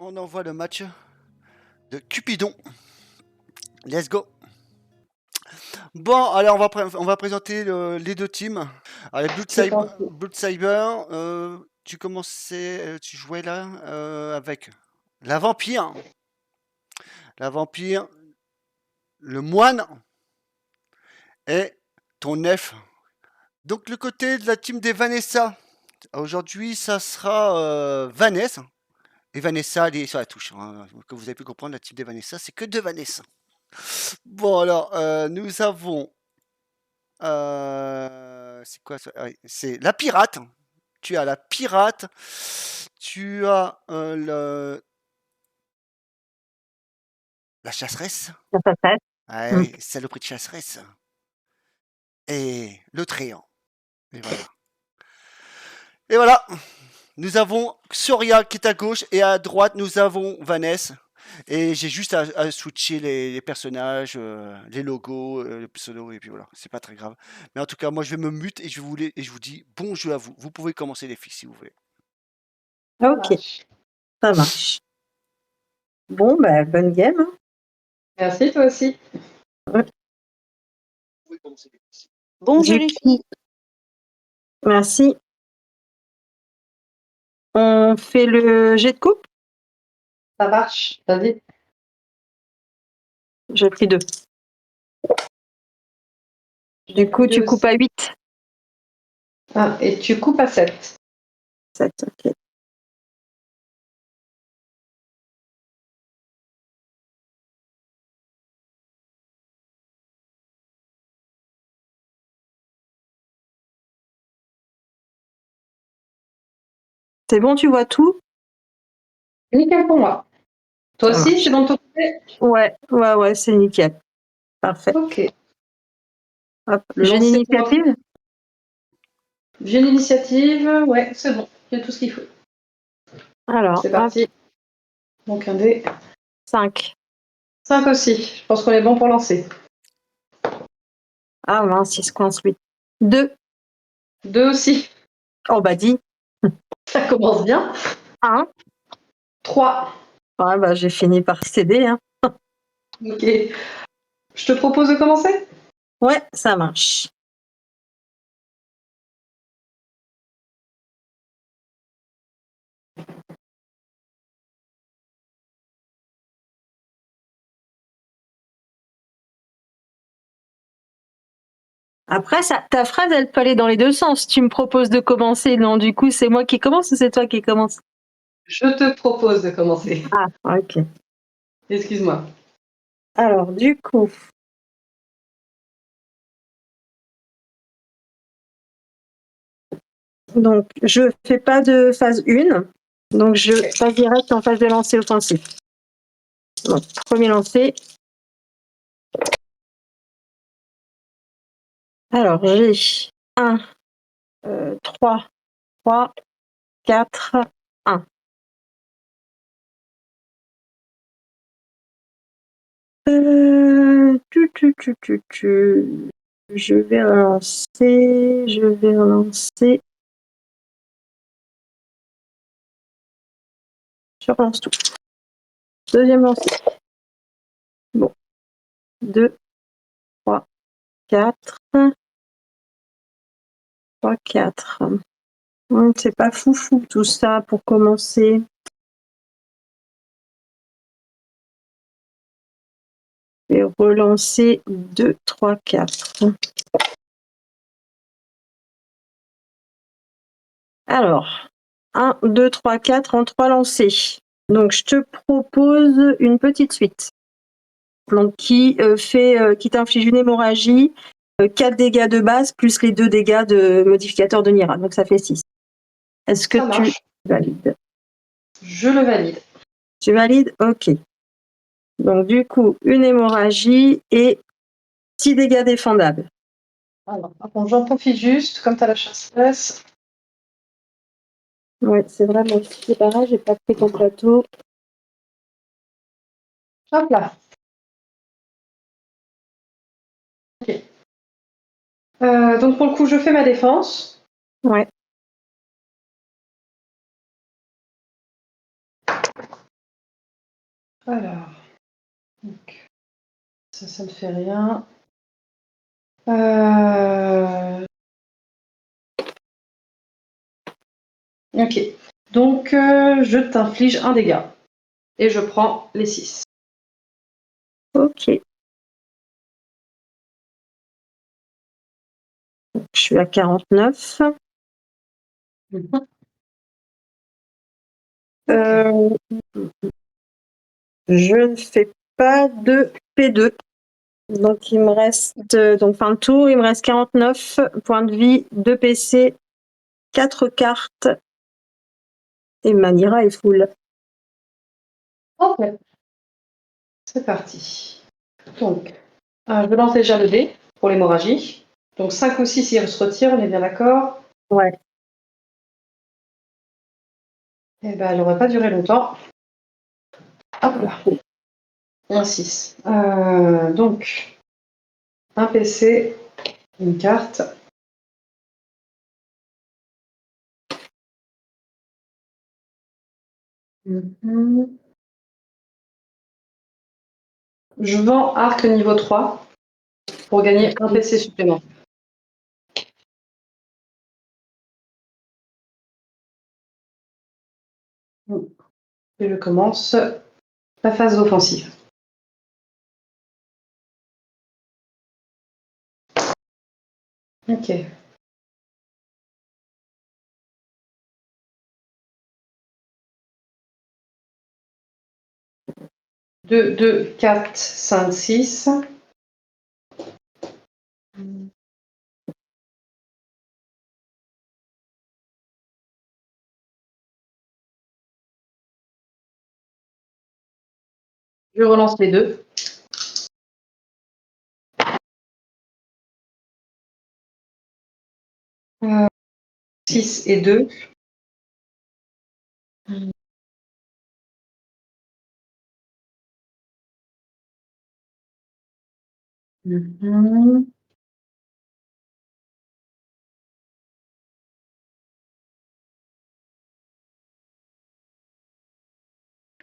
on envoie le match de Cupidon. Let's go. Bon, allez, on va présenter les deux teams. Allez, C'est parti. Blood Cyber, tu jouais là avec la vampire, le moine et ton nef. Donc le côté de la team des Vanessa. Aujourd'hui, ça sera Vanessa. Et Vanessa, elle est sur la touche, hein. Comme vous avez pu comprendre, la team des Vanessa, c'est que deux Vanessa. Bon, alors, nous avons. C'est quoi ça? Ah oui, c'est la pirate. Tu as la pirate. Tu as la chasseresse. Ça passe. Ah oui, saloperie de chasseresse. Et le tréant. Et voilà. Et voilà. Nous avons Soria qui est à gauche et à droite nous avons Vanessa. Et j'ai juste à switcher les personnages, les logos, les pseudos et puis voilà, c'est pas très grave. Mais en tout cas, moi je vais me mute et je vous dis bon jeu à vous. Vous pouvez commencer les filles si vous voulez. Ok, ça marche. Bon, bah, bonne game. Hein. Merci, toi aussi. Bon jeu les filles. Merci. On fait le jet de coupe. Ça marche, vas-y. J'ai pris 2. Du coup, tu coupes à 8. Ah, et tu coupes à 7. 7, ok. C'est bon, tu vois tout? Nickel pour moi. Toi Ça aussi, marche. c'est bon de ton côté? Ouais, c'est nickel. Parfait. Ok. Hop. Le J'ai une lancer initiative? J'ai une initiative, ouais, c'est bon, il y a tout ce qu'il faut. Alors, C'est parti. Donc un dé. 5. 5 aussi, je pense qu'on est bon pour lancer. Ah mince, il se coince lui. 2. 2 aussi, Oh bah 10. ça commence bien. 1. 3. Ouais, bah j'ai fini par céder. Hein. Ok. Je te propose de commencer? Ouais, ça marche. Après, ta phrase, elle peut aller dans les deux sens. Tu me proposes de commencer. Non, du coup, c'est moi qui commence ou c'est toi qui commence? Je te propose de commencer. Ah, ok. Excuse-moi. Alors, du coup, donc, je fais pas de phase 1. Donc, je passe direct en phase de lancer offensif. Donc, premier lancer. Alors, j'ai 1, 3, 3, 4, 1. Je vais relancer. Je relance tout. Deuxième lancer. Bon. 2, 3, 4. 3, 4. C'est pas foufou tout ça pour commencer. Je vais relancer 2, 3, 4. Alors, 1, 2, 3, 4 en 3 lancers. Donc, je te propose une petite suite. Donc, qui t'inflige une hémorragie, 4 dégâts de base, plus les 2 dégâts de modificateur de Nira. Donc, ça fait 6. Est-ce que tu valides? Je le valide. Tu valides? Ok. Donc, du coup, une hémorragie et 6 dégâts défendables. Alors, j'en profite juste, comme tu as la chasseresse. Oui, c'est vrai, moi aussi, c'est pareil, j'ai pas pris ton plateau. Hop là. Ok. Donc, pour le coup, je fais ma défense. Ouais. Alors, donc, ça ne fait rien. Ok. Donc, je t'inflige un dégât. Et je prends les 6. Ok. Donc, je suis à 49. Je ne fais pas de P2. Donc, il me reste, donc fin de tour, il me reste 49 points de vie, 2 PC, 4 cartes. Et Manira est full. Ok. C'est parti. Donc, je lance déjà le dé pour l'hémorragie. Donc 5 ou 6, il se retire, on est bien d'accord? Ouais. Eh ben, elle n'aurait pas duré longtemps. Hop là. Un 6. Donc, un PC, une carte. Mhm. Je vends arc niveau 3 pour gagner un PC supplémentaire. Et je commence la phase offensive. Ok. 2, 2, 4, 5, 6. Je relance les deux. 6 et 2. Mhm.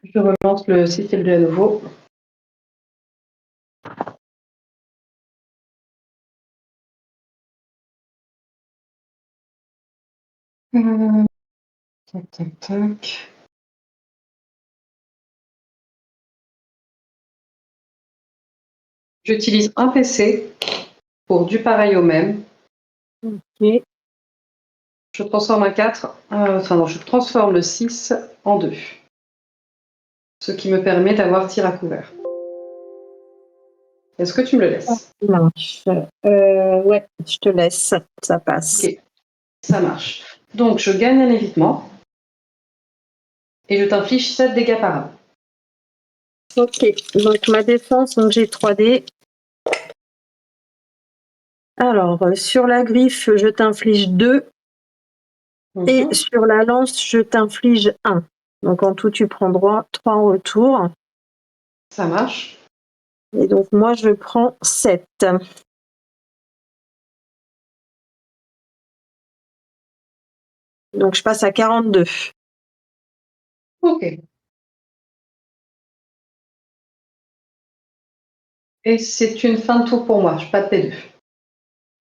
Je relance le 6 et le 2 à nouveau. Tac, tac, tac. J'utilise un PC pour du pareil au même. Ok. Je transforme un 4, enfin non, je transforme le 6 en 2. Ce qui me permet d'avoir tir à couvert. Est-ce que tu me le laisses? Ça marche. Ouais, je te laisse. Ça passe. Ok, ça marche. Donc, je gagne un évitement et je t'inflige 7 dégâts par arme. Ok. Donc, ma défense, donc j'ai 3D. Alors, sur la griffe, je t'inflige 2. Et sur la lance, je t'inflige 1. Donc, en tout, tu prends 3 en retour. Ça marche. Et donc, moi, je prends 7. Donc, je passe à 42. Ok. Et c'est une fin de tour pour moi, je pas de P2.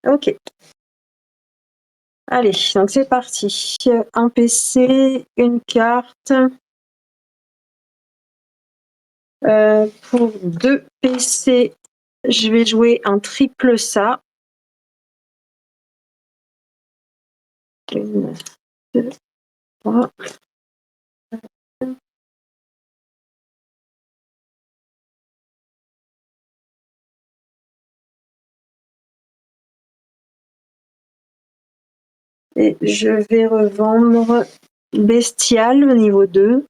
Ok. Allez, donc c'est parti. Un PC, une carte. Pour 2 PC, je vais jouer un triple ça. 1, 2, 3. Et je vais revendre Bestial au niveau 2.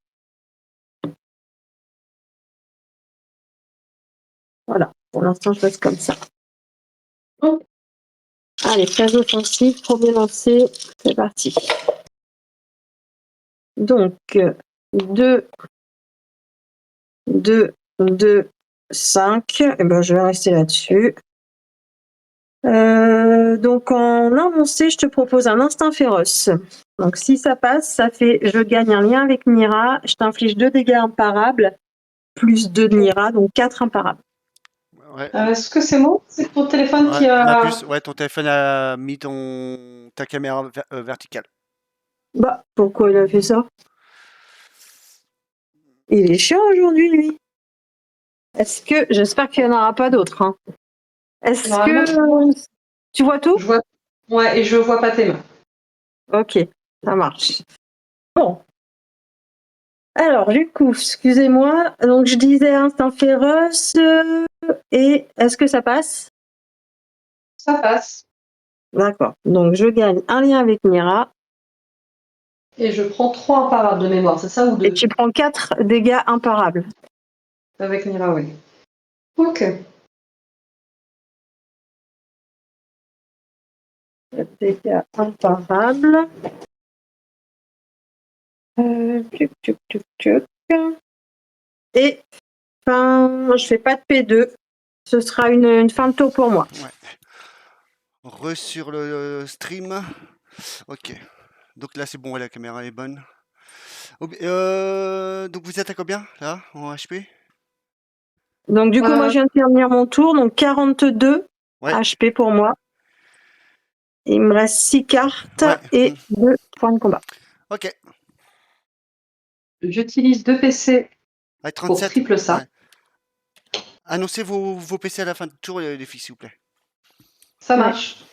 Voilà, pour l'instant, je reste comme ça. Allez, phase offensive, premier lancé, c'est parti. Donc, 2, 2, 2, 5. Et ben, je vais rester là-dessus. Donc, en avancée, je te propose un instinct féroce. Donc, si ça passe, ça fait je gagne un lien avec Mira, je t'inflige 2 dégâts imparables, plus 2 de Nira, donc 4 imparables. Ouais. Est-ce que c'est moi? C'est ton téléphone Ouais, qui a... ma puce, ouais, ton téléphone a mis ta caméra verticale. Bah, pourquoi il a fait ça? Il est chiant aujourd'hui, lui. Est-ce que... J'espère qu'il n'y en aura pas d'autres. Hein. Est-ce Normalement, que... Tu vois tout? je vois... Ouais, et je vois pas tes mains. Ok, ça marche. Bon. Alors, du coup, excusez-moi. Donc, je disais instinct féroce. Et est-ce que ça passe? Ça passe. D'accord. Donc, je gagne un lien avec Nira. Et je prends 3 imparables de mémoire, c'est ça ou 2? Et tu prends 4 dégâts imparables. Avec Nira, oui. Ok. Dégâts imparables. Tuc, tuc, tuc, tuc. Et fin, je fais pas de P2. Ce sera une fin de tour pour moi. Ouais. Sur le stream. Ok. Donc là, c'est bon, la caméra est bonne. Donc vous êtes à combien, là, en HP? Donc du coup, moi, je viens de terminer mon tour. Donc 42 Ouais. HP pour moi. Il me reste 6 cartes Ouais. et 2 points de combat. Ok. J'utilise 2 PC Ouais, pour 37. triple ça. Ouais. Annoncez vos PC à la fin du tour, les filles, s'il vous plaît. Ça Ouais. marche.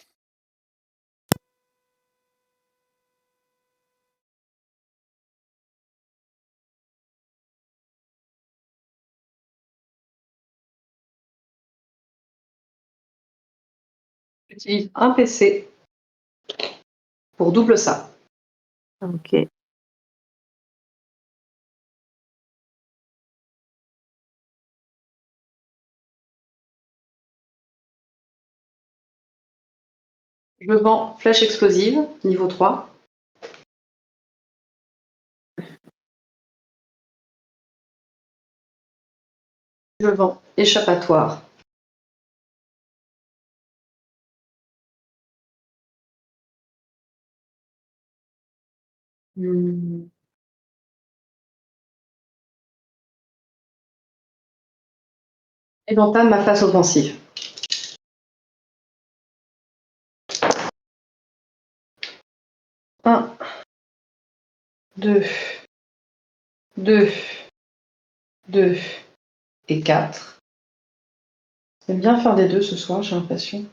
J'utilise un PC pour double ça. Ok. Je vends flèche explosive, niveau 3. Je vends échappatoire. Et j'entame ma phase offensive. 1, 2, 2, 2 et 4. J'aime bien faire des 2 ce soir, j'ai l'impression.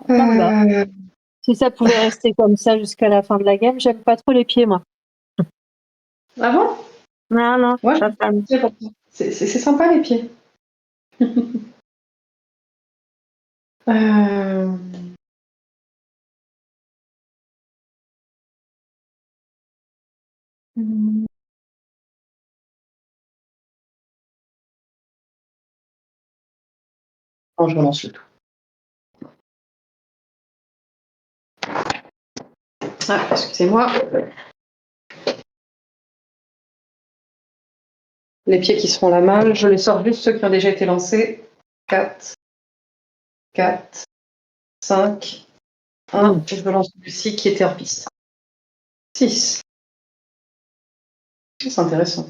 Ça me va. Si ça pouvait rester comme ça jusqu'à la fin de la game, j'aime pas trop les pieds, moi. Ah bon? Non, non, Ouais, pas fan. c'est sympa les pieds. euh... Bon, je relance le tout. Ah, excusez-moi. Les pieds qui seront la main, je les sors juste ceux qui ont déjà été lancés. 4, 4, 5, 1. Et je relance celui-ci qui était hors piste. 6. C'est intéressant.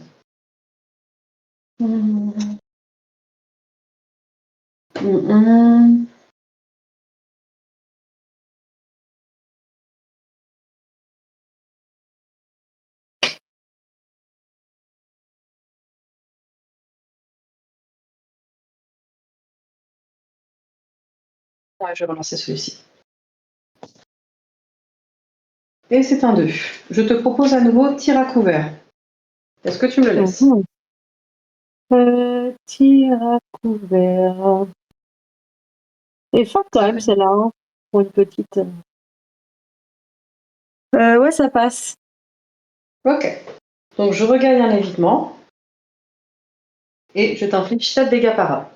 Ouais, je vais relancer celui-ci. Et c'est un 2. Je te propose à nouveau tir à couvert. Est-ce que tu me le laisses? Tir à couvert. Et forte quand même, celle-là, hein, pour une petite. Ouais, ça passe. Ok. Donc je regagne un évitement. Et je t'inflige 7 dégâts par art.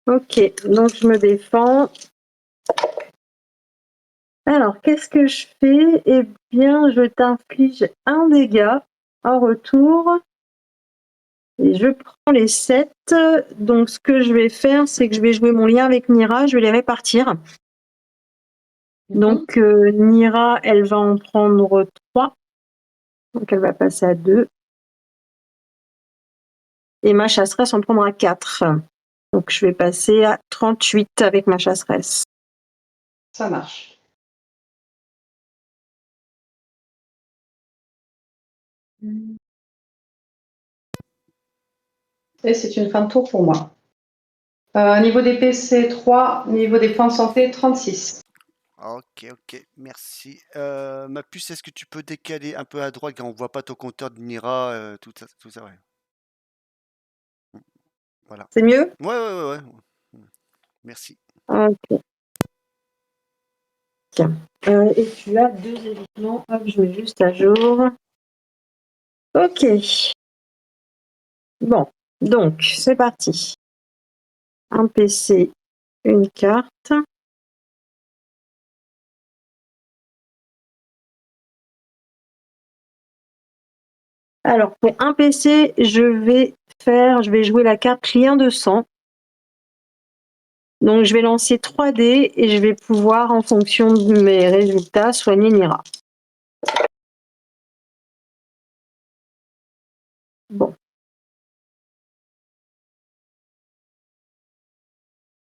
Ok, donc je me défends. Alors, qu'est-ce que je fais? Eh bien, je t'inflige un dégât en retour. Et je prends les 7. Donc, ce que je vais faire, c'est que je vais jouer mon lien avec Nira. Je vais les répartir. Donc, Nira, elle va en prendre 3. Donc, elle va passer à 2. et ma chasseresse en prendra 4. Donc je vais passer à 38 avec ma chasseresse. Ça marche. Et c'est une fin de tour pour moi. Niveau des PC, 3. Niveau des points de santé, 36. Ok, ok, merci. Ma puce, est-ce que tu peux décaler un peu à droite quand on voit pas ton compteur de Nira, tout ça, ouais. Voilà. C'est mieux? Ouais, ouais, ouais, ouais. Merci. Ok. Tiens. Et tu as 2 événements. Hop, je mets juste à jour. Ok. Bon, donc c'est parti. Un PC, une carte. Alors pour un PC, je vais jouer la carte client de sang. Donc je vais lancer 3 dés et je vais pouvoir, en fonction de mes résultats, soigner Nira. Bon.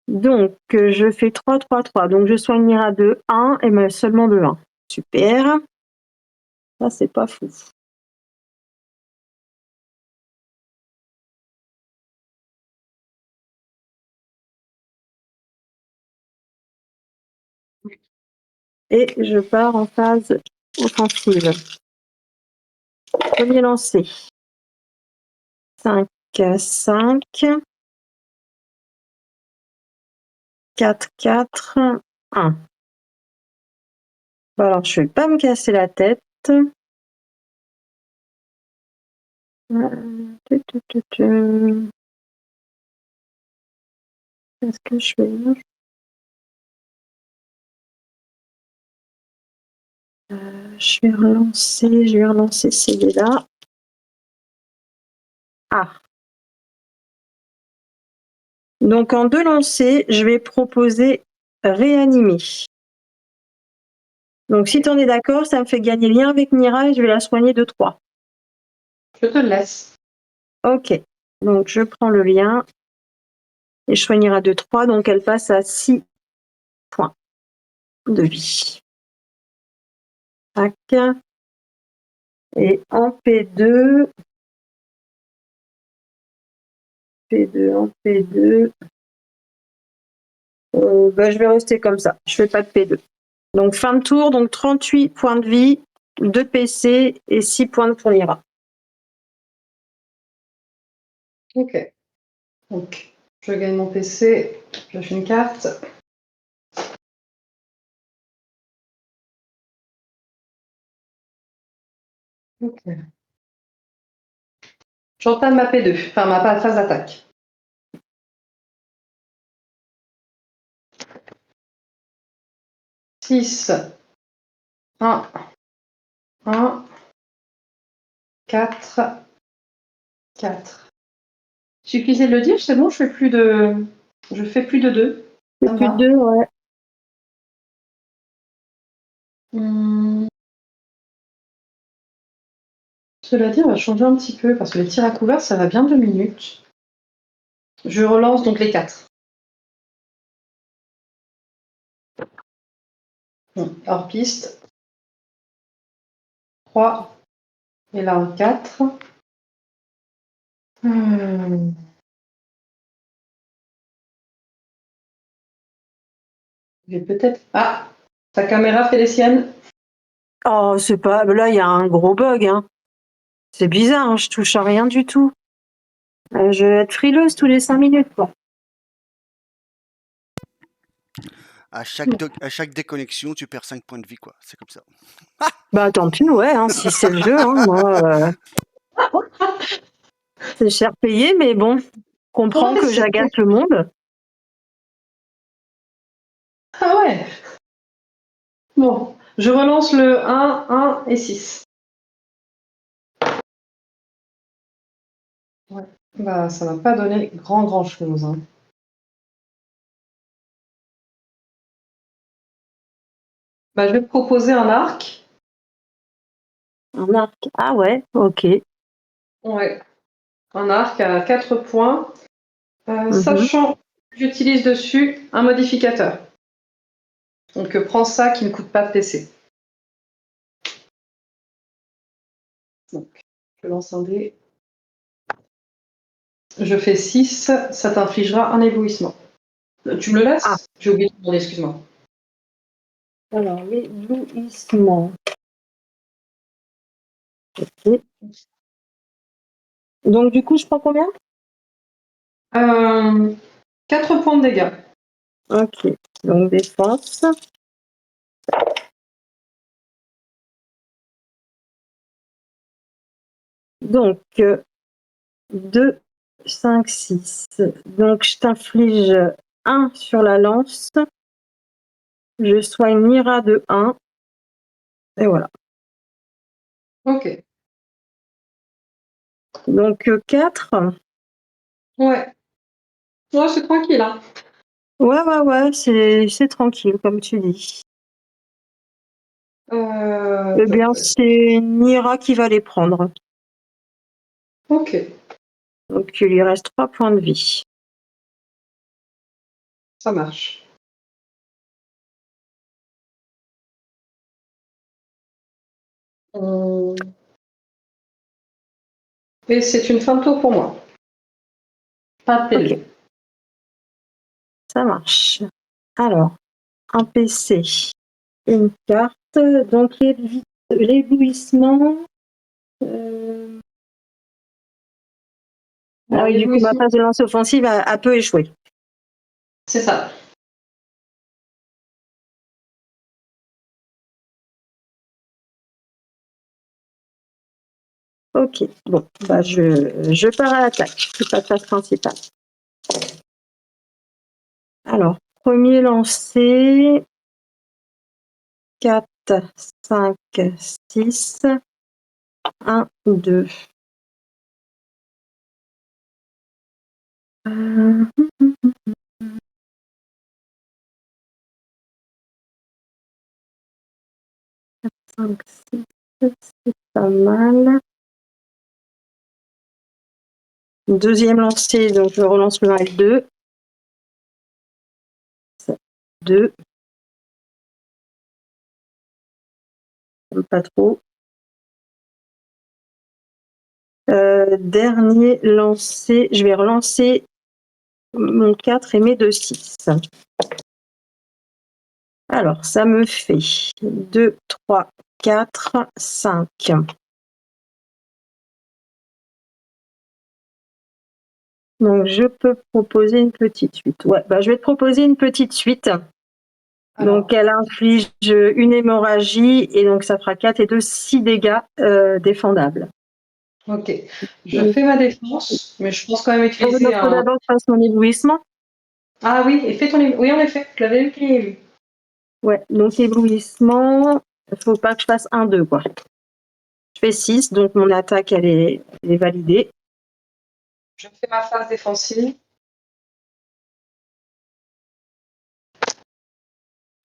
Donc je fais 3, 3, 3. Donc je soigne Nira de 1 et seulement de 1. Super. Ça, c'est pas fou. Et je pars en phase offensive. Premier lancé. 5, 5. 4, 4, 1. Alors, je ne vais pas me casser la tête. Qu'est-ce que je fais? Je vais relancer celui-là. Ah. Donc, en 2 lancers, je vais proposer réanimer. Donc, si tu en es d'accord, ça me fait gagner lien avec Nira et je vais la soigner de 3. Je te le laisse. Ok. Donc, je prends le lien et je soigne Nira de 3. Donc, elle passe à 6 points de vie. Tac. Et en P2, en P2, je vais rester comme ça. Je fais pas de P2. Donc fin de tour, donc 38 points de vie, 2 de PC et 6 points pour Nira. Ok. Donc, je gagne mon PC, je fais une carte. Ok. J'entame ma P2, enfin ma phase d'attaque. Six, 1, 1, 4, 4. Suffisait de le dire, c'est bon, je fais plus de 2. Ça me Plus de va. 2, ouais. Cela dit, on va changer un petit peu parce que les tirs à couvert, ça va bien 2 minutes. Je relance donc les 4. Bon, hors piste. 3. Et là, un 4. Je vais peut-être. Ah! Ta caméra fait les siennes. Oh, c'est pas. Là, il y a un gros bug. Hein. C'est bizarre, hein, je touche à rien du tout. Je vais être frileuse tous les 5 minutes, quoi. À chaque déconnexion, tu perds 5 points de vie, quoi. C'est comme ça. Bah tant pis, ouais, hein, si c'est le jeu, hein, moi, c'est cher payé, mais bon, comprends Ouais, que c'est- j'agace le monde. Ah ouais! Bon, je relance le 1, 1 et 6. Ouais. Bah, ça va pas donner grand chose. Hein. Bah, je vais te proposer un arc. Un arc. Ah ouais, ok. Ouais. un arc à 4 points, Mhm. sachant que j'utilise dessus un modificateur. Donc prends ça qui ne coûte pas de PC. Donc, je lance un dé. Je fais 6, ça t'infligera un éblouissement. Tu me le laisses? Ah. J'ai oublié de te demander, excuse-moi. Alors, l'éblouissement. Ok. Donc, du coup, je prends combien? 4 points de dégâts. Ok. Donc, défense. Donc, 2, 5, 6. Donc, je t'inflige 1 sur la lance. Je soigne Mira de 1. Et voilà. Ok. Donc, 4. Ouais. Ouais, c'est tranquille, hein. Ouais, c'est tranquille, comme tu dis. Eh bien, c'est Mira qui va les prendre. Ok. Donc, il lui reste 3 points de vie. Ça marche. Et c'est une fin de tour pour moi. Pas de PV. Ok. Ça marche. Alors, un PC, une carte. Donc, l'éblouissement. Ah oui, du coup, ma phase de lance offensive a peu échoué. C'est ça. Ok, bon, bah je pars à l'attaque. C'est pas phase principale. Alors, premier lancé. 4, 5, 6. 1, 2. 5, 6, c'est pas mal. Deuxième lancé, donc je relance le 1 et le 2. 2. Pas trop. Dernier lancé, je vais relancer mon 4 et mes 2, 6. Alors, ça me fait 2, 3, 4, 5. Donc, je peux proposer une petite suite. Ouais, bah, je vais te proposer une petite suite. Alors, Donc, elle inflige une hémorragie et donc ça fera 4 et 2, 6 dégâts défendables. ok. Je fais ma défense, mais je pense quand même Il utiliser faut un. d'abord que je fasse mon éblouissement. Ah oui, et fais ton. Oui, en effet, je l'avais vu. Ouais, donc éblouissement, il faut pas que je fasse 1, 2, quoi. Je fais 6, donc mon attaque, elle est validée. Je fais ma phase défensive.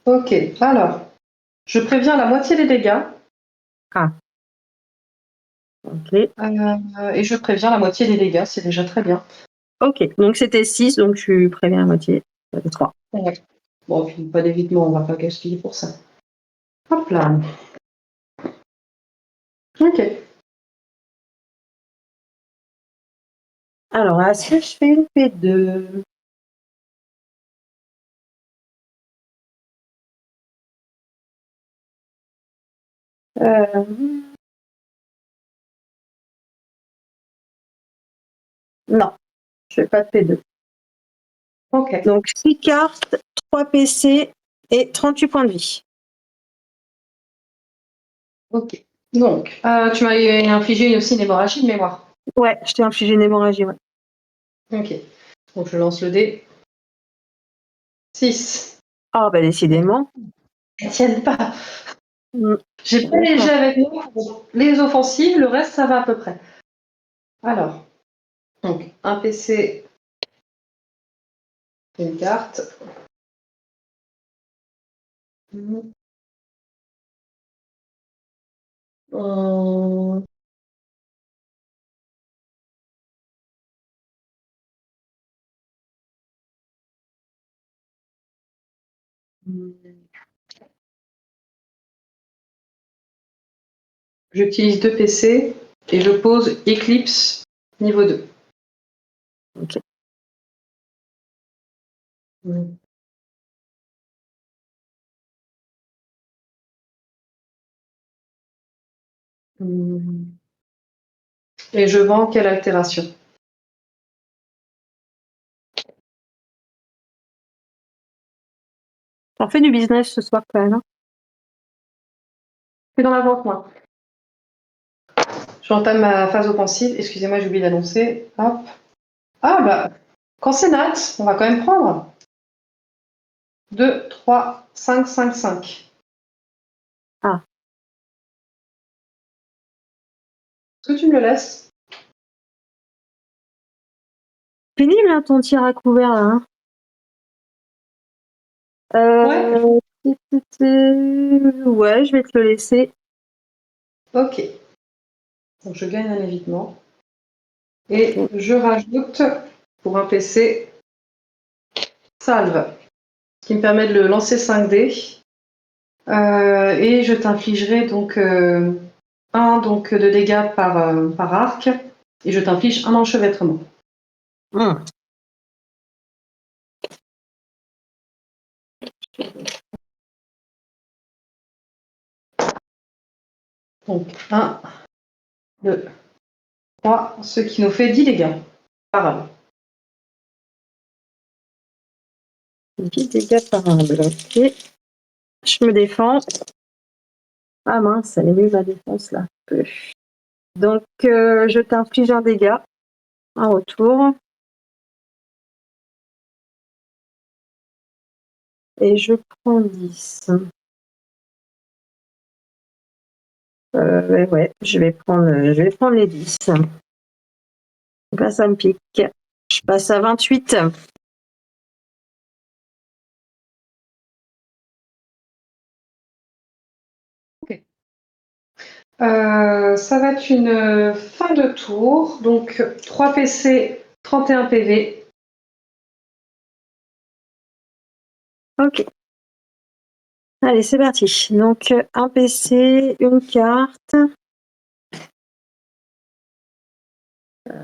Ok, alors, je préviens la moitié des dégâts. Ok. Et je préviens la moitié des dégâts, c'est déjà très bien. Ok, donc c'était 6, donc je préviens la moitié. Ça fait 3. Ouais. Bon, puis pas d'évitement, on va pas gaspiller pour ça. Hop là. Ok. Alors, est-ce que je fais une P2? Non, je fais pas de P2. Ok. Donc, 6 cartes, 3 PC et 38 points de vie. Ok. Donc, tu m'as infligé aussi une hémorragie de mémoire. Ouais, je t'ai infligé une hémorragie, ouais. Ok. Donc, je lance le dé. 6. Ah, bah décidément. Elles tiennent pas. Mm. J'ai pas léger avec moi pour les offensives, le reste, ça va à peu près. Alors, donc, un PC, une carte. J'utilise 2 PC et je pose Eclipse niveau 2. Ok. Et je vends quelle altération? On fait du business ce soir quand même. Hein. Je suis dans la vente, moi. J'entame ma phase offensive. Excusez-moi, j'ai oublié d'annoncer. Hop. Ah, bah, quand c'est Nat, on va quand même prendre. 2, 3, 5, 5, 5. Ah. Est-ce que tu me le laisses? Pénible hein, ton tir à couvert là. Hein. Ouais. Ouais, je vais te le laisser. Ok. Donc je gagne un évitement. Et je rajoute, pour un PC, salve, ce qui me permet de le lancer 5D. Et je t'infligerai donc 1 donc, de dégâts par arc. Et je t'inflige un enchevêtrement. Hum. Donc 1, 2, 3, ce qui nous fait 10 dégâts par arme. 10 dégâts par arme. Ok. Je me défends. Ah mince, elle est nulle ma défense là. Donc je t'inflige un dégât. Un retour. Et je prends 10. Ouais, je vais prendre les 10. Là, ça me pique. Je passe à 28. Ça va être une fin de tour. Donc 3 PC, 31 PV. Ok. Allez, c'est parti. Donc, un PC, une carte. Je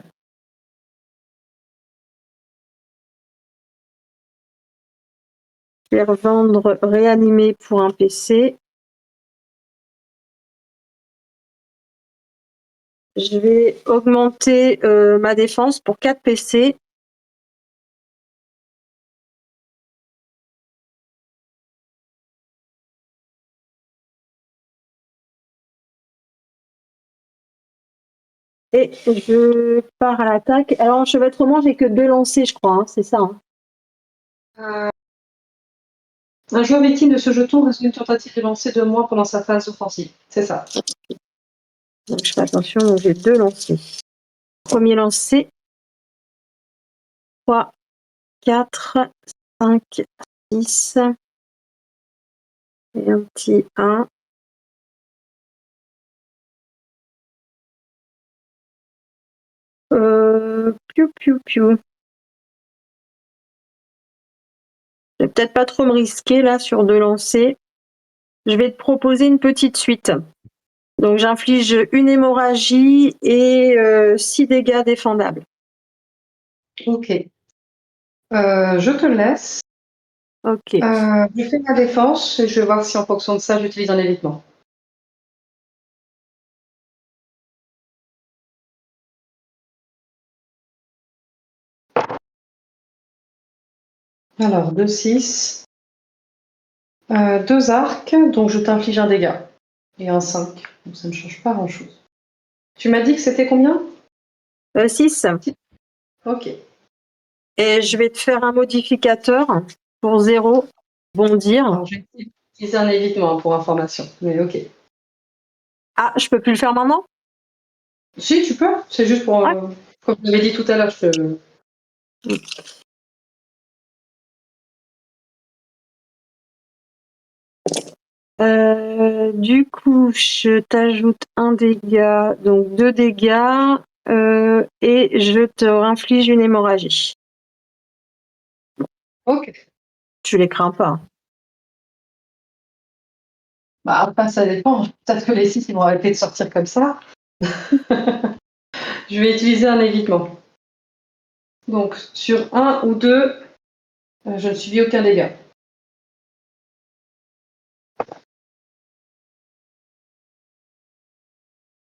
vais revendre réanimer pour un PC. Je vais augmenter ma défense pour 4 PC. Et je pars à l'attaque. Alors, enchevêtrement, j'ai que 2 lancers, je crois. Hein, c'est ça. Hein. Un joueur victime de ce jeton résout une tentative de lancer de moi pendant sa phase offensive. C'est ça. Donc, je fais attention, donc j'ai 2 lancers. Premier lancer. 3, 4, 5, 6. Et un petit 1. Piou, piou, piou. Je vais peut-être pas trop me risquer là sur 2 lancers. Je vais te proposer une petite suite. Donc j'inflige une hémorragie et 6 dégâts défendables. Ok. Je te laisse. Ok. Je fais ma défense et je vais voir si en fonction de ça, j'utilise un évitement. Alors, 2, 6. 2 arcs, donc je t'inflige un dégât. Et un 5. Donc ça ne change pas grand-chose. Tu m'as dit que c'était combien? 6. Ok. Et je vais te faire un modificateur pour 0. Bondir. Alors, j'ai utilisé un évitement pour information. Mais ok. Ah, je peux plus le faire maintenant? Si, tu peux. C'est juste pour. Comme tu l'avais dit tout à l'heure, je te. Du coup, je t'ajoute un dégât, donc 2 dégâts, et je te inflige une hémorragie. Ok. Tu les crains pas. Bah, après, ça dépend. Peut-être que les 6 ils vont arrêter de sortir comme ça. Je vais utiliser un évitement. Donc, sur 1 ou 2, je ne subis aucun dégât.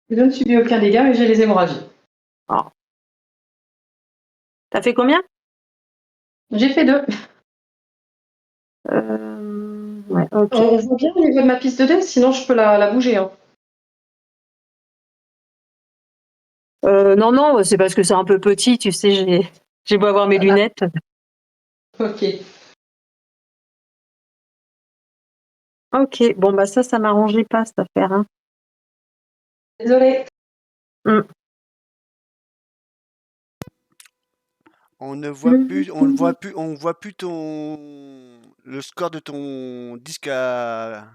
Je ne subis aucun dégât, mais j'ai les hémorragies. T'as fait combien? J'ai fait 2. Ouais, ok. On voit bien au niveau de ma piste de dés, sinon je peux la bouger. Hein. Non, c'est parce que c'est un peu petit, tu sais, j'ai beau avoir mes lunettes. Ok. Ok, bon bah ça m'arrangeait pas cette affaire. Hein. Désolée. On ne voit plus, on voit plus le score de ton disque à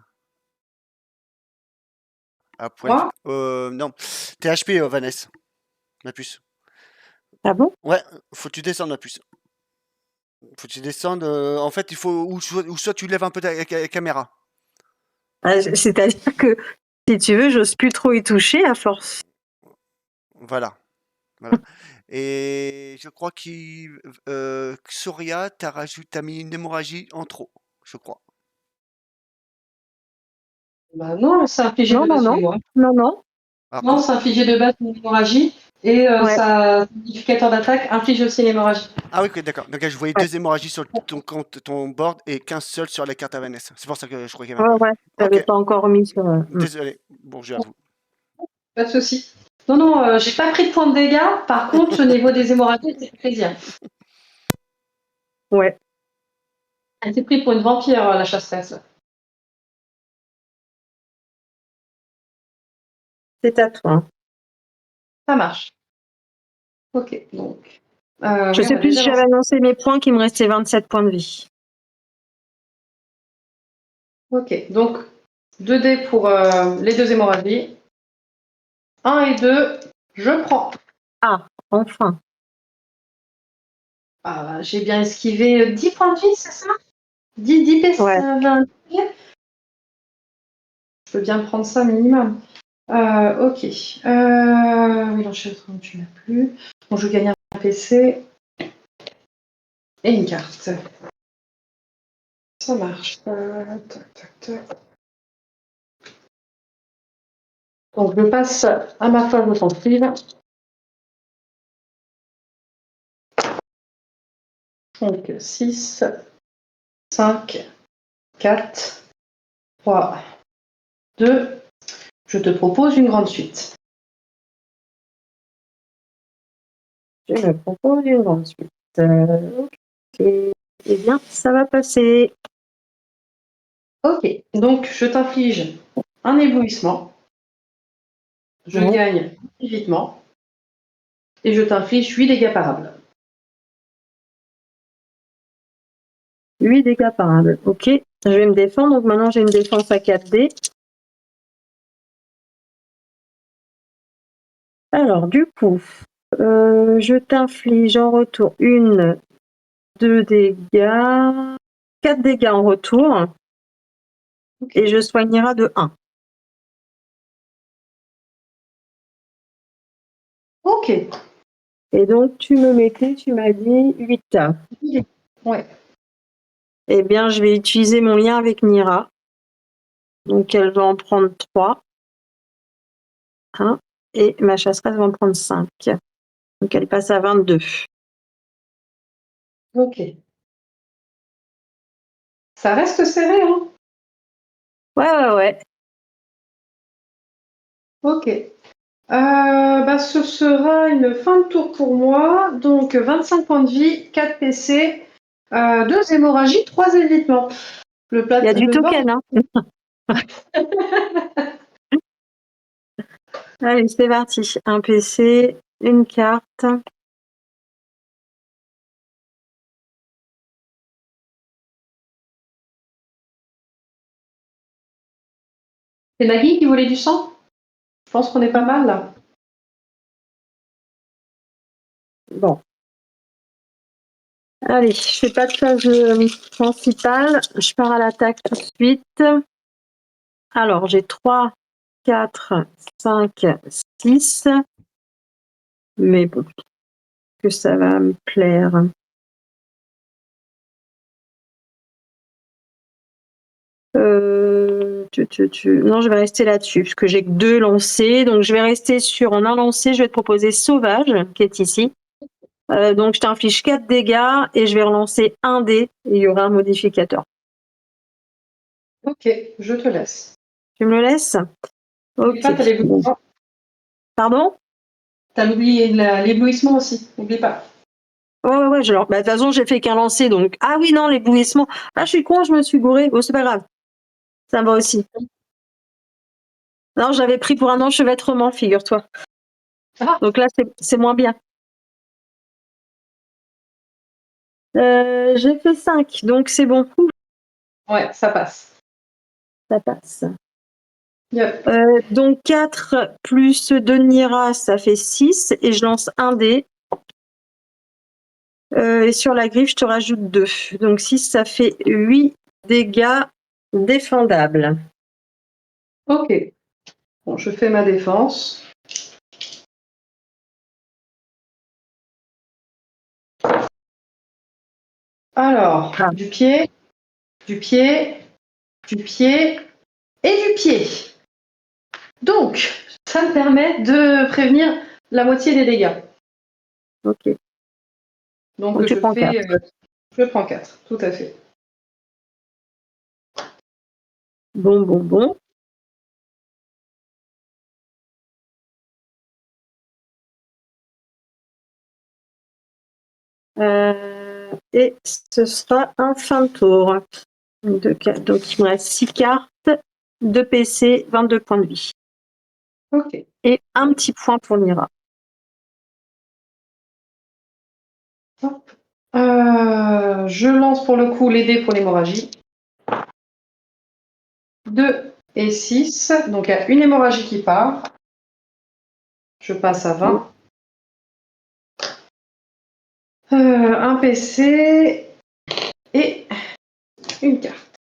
point de vue. Moi Non, t'es HP, Vanessa, ma puce. Ah bon? Ouais, faut que tu descendes, ma puce. Faut que tu descendes. En fait, il faut ou soit tu lèves un peu ta caméra. C'est-à-dire que si tu veux, j'ose plus trop y toucher à force. Voilà, voilà. Et je crois que Soria, t'as mis une hémorragie en trop, je crois. non, c'est infligé de base chez moi. Non. Alors, Non, c'est infligé de base une hémorragie. Et Ouais. sa modificateur d'attaque inflige aussi une hémorragie. Ah oui, ok, d'accord. Donc là, je voyais Ouais. 2 hémorragies sur ton compte, ton board et qu'un seul sur la carte à Vanessa. C'est pour ça que je croyais qu'il y avait un. Ouais, j'avais Ok, pas encore mis sur. désolé. Bon, j'avoue. Pas de souci. Non, j'ai pas pris de point de dégâts. Par contre, au niveau des hémorragies, c'est plaisir. Ouais. Elle s'est pris pour une vampire, la chasseresse. C'est à toi. Hein. Ça marche. Ok, donc. Je Oui, on sais a plus déjà si j'avais lancé. annoncé mes points qu'il me restait 27 points de vie. Ok, donc 2 dés pour les 2 hémorragies. 1 et 2, je prends. Ah, enfin. Ah, j'ai bien esquivé 10 points de vie, c'est ça 10 Ouais. 20. Je peux bien prendre ça minimum. Ok. Oui, l'enchevêtrement, tu n'as plus. Bon, je gagne un PC et une carte. Ça marche. Tac. Donc, je passe à ma phase offensive. Donc, 6, 5, 4, 3, 2. Je te propose une grande suite. Je me propose une grande suite. Ok. Eh bien, ça va passer. Ok, donc je t'inflige un éblouissement. Je Ouais. gagne évitement. Et je t'inflige 8 dégâts parables. 8 dégâts parables. Ok. Je vais me défendre. Donc maintenant, j'ai une défense à 4D. Alors, du coup, je t'inflige en retour 2 dégâts, 4 dégâts en retour. Okay. Et je soignerai de 1. Ok. Et donc, tu m'as dit 8. Ouais. Eh bien, je vais utiliser mon lien avec Nira. Donc, elle va en prendre 3. 1. Et ma chasseresse va en prendre 5. Donc, elle passe à 22. Ok. Ça reste serré, hein? Ouais. Ok. Ce sera une fin de tour pour moi. Donc 25 points de vie, 4 PC, 2 hémorragies, 3 évitements. Il y a du token, hein. Allez, c'est parti. Un PC, une carte. C'est Nagui qui voulait du sang? Je pense qu'on est pas mal là. Bon. Allez, je fais pas de phase principale. Je pars à l'attaque tout de suite. Alors, j'ai 3, 4, 5, 6. Mais bon, que ça va me plaire. Non, je vais rester là-dessus, parce que j'ai que 2 lancés. Donc, je vais rester sur, en un lancé, je vais te proposer Sauvage, qui est ici. Donc, je t'inflige 4 dégâts et je vais relancer un dé et il y aura un modificateur. Ok, je te laisse. Tu me le laisses? N'oublie Ok. pas, t'as l'éblouissement. Pardon? T'as oublié l'éblouissement aussi, n'oublie pas. Ouais, de toute façon, j'ai fait qu'un lancer, donc. Ah oui, non, l'éblouissement. Ah, je suis con, je me suis gourée. Oh, c'est pas grave. Ça me va aussi. Non, j'avais pris pour un enchevêtrement, figure-toi. Ah, Donc là, c'est moins bien. J'ai fait 5, donc c'est bon. Ouh, ouais, ça passe. ça passe. Yep. Donc 4 plus 2 Nira, ça fait 6, et je lance un dé. Et sur la griffe, je te rajoute 2. Donc 6, ça fait 8 dégâts défendables. Ok. Bon, je fais ma défense. Alors, Ah. du pied, du pied, du pied et du pied. Donc, ça me permet de prévenir la moitié des dégâts. Ok. Donc, Donc tu prends 4. Je prends 4, tout à fait. Bon. Et ce sera un fin de tour. Donc il me reste 6 cartes, 2 PC, 22 points de vie. Ok. Et un petit point pour Nira. Je lance pour le coup les dés pour l'hémorragie. 2 et 6. Donc, il y a une hémorragie qui part. Je passe à 20. Un PC et une carte.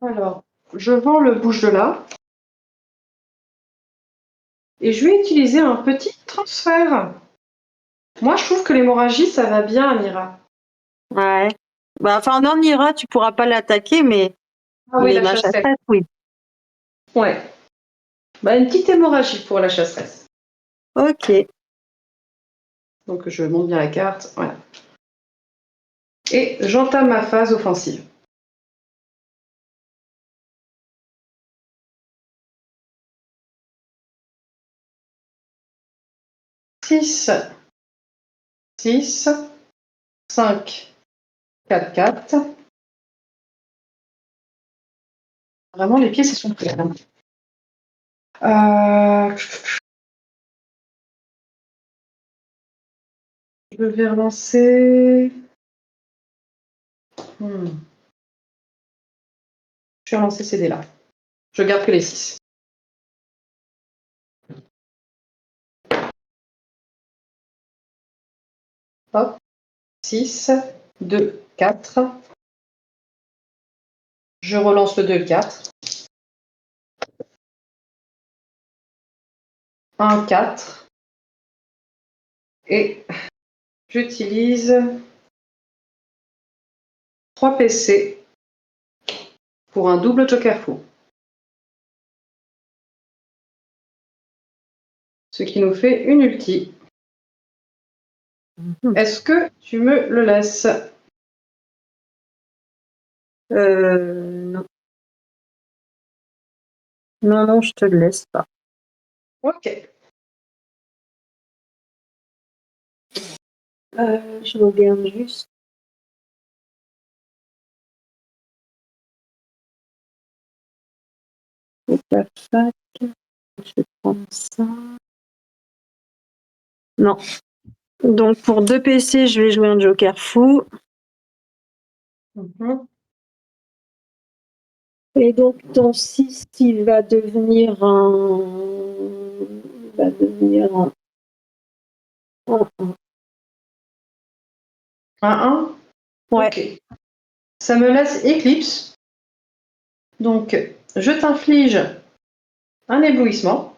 Alors, je vends le bouge de là. Et je vais utiliser un petit transfert. Moi, je trouve que l'hémorragie, ça va bien à Mira. Ouais. Non, Nira, tu pourras pas l'attaquer, mais Ah oui, la ma chasseresse. chasseresse, oui. Ouais. Une petite hémorragie pour la chasseresse. Ok. Donc, je monte bien la carte. Voilà. Et j'entame ma phase offensive. Six, 6, 5, 4, 4. Vraiment, les pieds, c'est son père. Je vais relancer. Je vais relancer ces dés-là. Je garde que les 6. Hop. 6, 2, 4. Je relance le 2 et le 4. 1, 4. Et j'utilise 3 PC pour un double joker fou. Ce qui nous fait une ulti. Est-ce que tu me le laisses? Non. Non, je te le laisse pas. Ok. Je regarde juste. La fac. Je vais prendre ça. Non. Donc pour 2 PC, je vais jouer un joker fou. Et donc ton 6, il va devenir un. Un 1. Ouais. Ok. Ça me laisse éclipse. Donc, je t'inflige un éblouissement.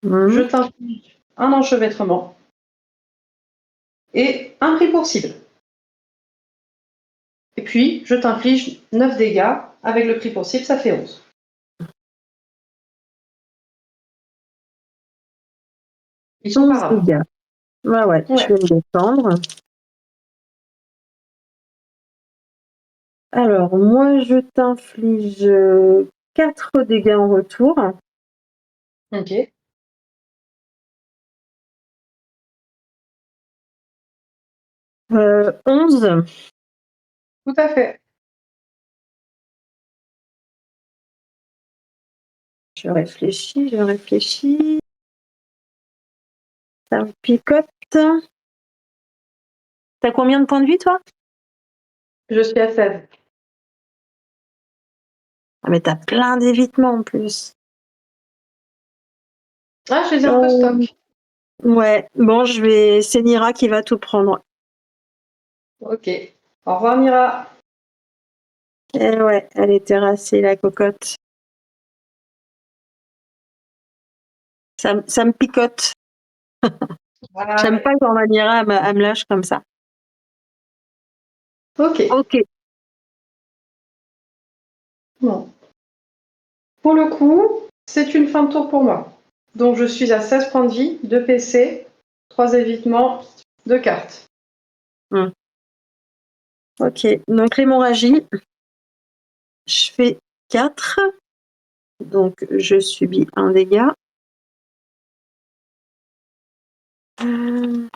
Je Mhm. t'inflige un enchevêtrement. Et un prix pour cible. Et puis, je t'inflige 9 dégâts. Avec le prix pour cible, ça fait 11. Ils sont 11 par là. dégâts. Ouais, je Ouais. vais me défendre. Alors, moi, je t'inflige 4 dégâts en retour. Ok. 11. Tout à fait. Je réfléchis. Ça me picote. T'as combien de points de vie, toi? Je suis à 16. Ah, mais t'as plein d'évitements en plus. Ah, je les ai un peu stock. Ouais, bon, c'est Nira qui va tout prendre. Ok. Au revoir, Mira. Eh ouais, elle est terrassée, la cocotte. Ça me picote. Voilà. J'aime pas quand ma Nira, elle me lâche comme ça. Ok. Ok. Bon. Pour le coup, c'est une fin de tour pour moi. Donc, je suis à 16 points de vie, 2 PC, 3 évitements, 2 cartes. Ok. Donc, l'hémorragie, je fais 4. Donc, je subis un dégât. Un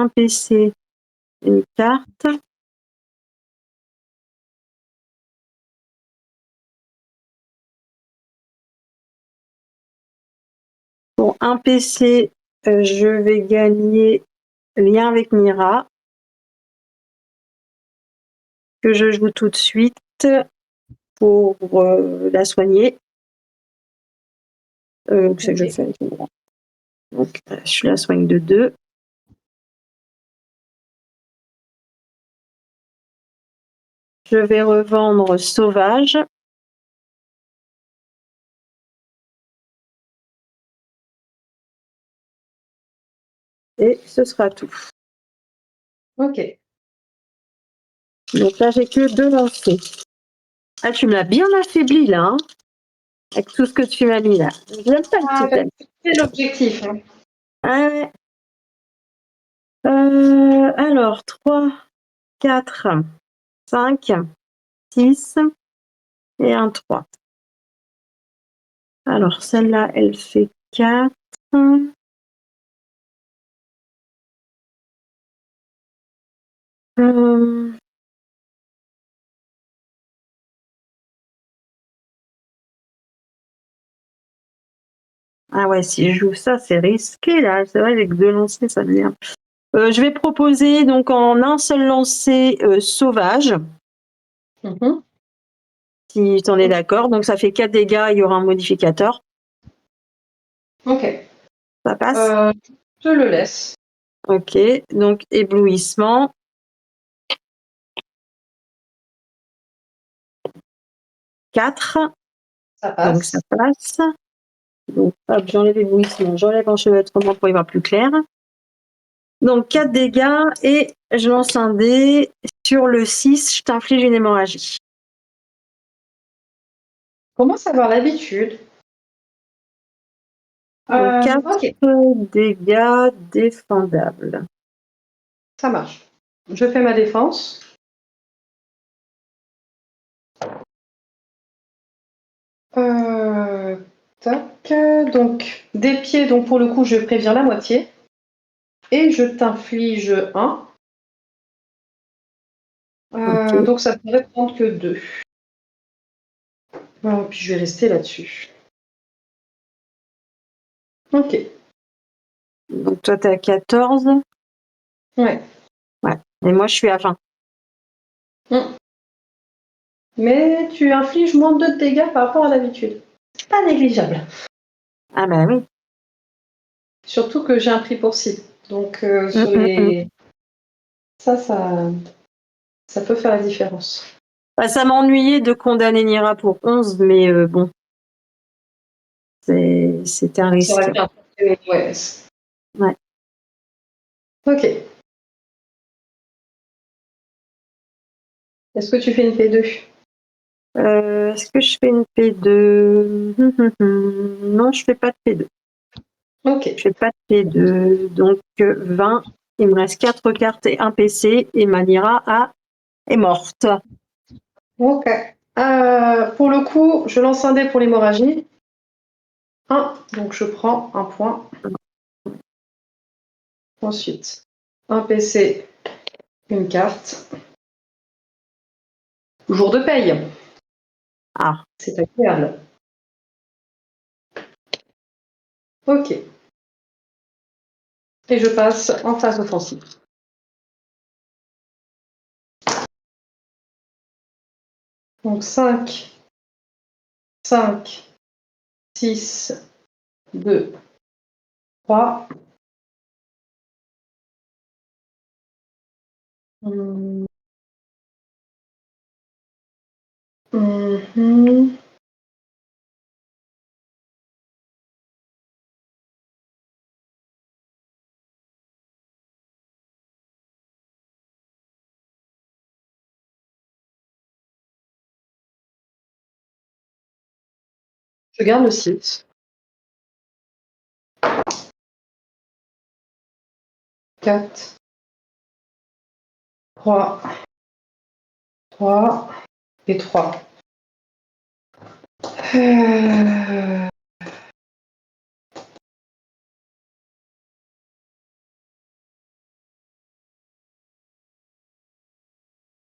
PC, une carte. Pour un PC, je vais gagner lien avec Mira, que je joue tout de suite pour la soigner. C'est que je fais avec Mira. Donc, je la soigne de 2. Je vais revendre sauvage. Et ce sera tout. Ok. Donc là, j'ai que 2 lancers. Ah, tu me l'as bien affaibli là, hein, avec tout ce que tu m'as mis là. J'aime pas le petit thème. C'est l'objectif. Hein. Ah ouais. Alors, 3, 4, 5, 6 et un 3. Alors, celle-là, elle fait 4. Ah ouais, si je joue ça, c'est risqué là. C'est vrai, avec 2 lancers, ça devient. Je vais proposer donc en un seul lancer sauvage, si tu en es d'accord. Donc ça fait 4 dégâts, il y aura un modificateur. Ok. Ça passe. Je le laisse. Ok, donc éblouissement. 4. Ça passe. Donc ça passe. Donc hop, j'enlève éblouissement, j'enlève enchevêtrement pour y voir plus clair. Donc 4 dégâts et je lance un dé. Sur le 6, je t'inflige une hémorragie. Commence à avoir l'habitude. 4 ok, dégâts défendables. ça marche. Je fais ma défense. Tac. Donc, des pieds, donc pour le coup, je préviens la moitié. Et je t'inflige 1. Ok. Donc, ça pourrait prendre que 2. Bon, puis je vais rester là-dessus. Ok. Donc toi, tu es à 14. Ouais. Ouais. Et moi, je suis à 20. Mais tu infliges moins de dégâts par rapport à l'habitude. C'est pas négligeable. Ah bah oui. Surtout que j'ai un prix pour cible. Donc, sur les Ça peut faire la différence. Bah, ça m'ennuyait de condamner Nira pour 11, mais bon. C'était un risque. Ça aurait bien fait, ouais. Ouais. Ok. Est-ce que tu fais une P2? Est-ce que je fais une P2? Non, je fais pas de P2. Ok. Je fais pas de P2. Donc 20. Il me reste 4 cartes et un PC et ma Nira est morte. Ok. Pour le coup, je lance un dé pour l'hémorragie. 1. Donc je prends un point. Ensuite, un PC, une carte. Jour de paye. Ah. C'est agréable. Ok. Et je passe en phase offensive. Donc 5, 5, 6, 2, 3. Mhm. Je garde le site. 4, 3, 3 et 3.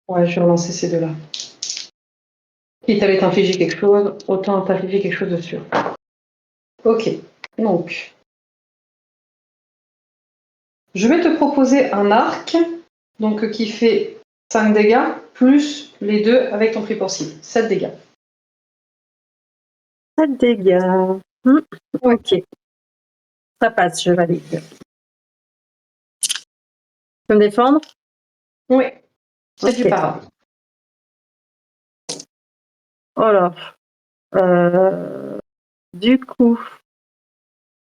Ouais, je vais relancer ces deux-là. Quitte à t'infliger quelque chose, autant t'infliger quelque chose de sûr. Ok, donc je vais te proposer un arc donc, qui fait 5 dégâts, plus les deux avec ton prix possible. 7 dégâts. 7 dégâts. Ouais. Ok. Ça passe, je valide. Tu peux me défendre? Oui, c'est Ok. du para. Oh là. Du coup,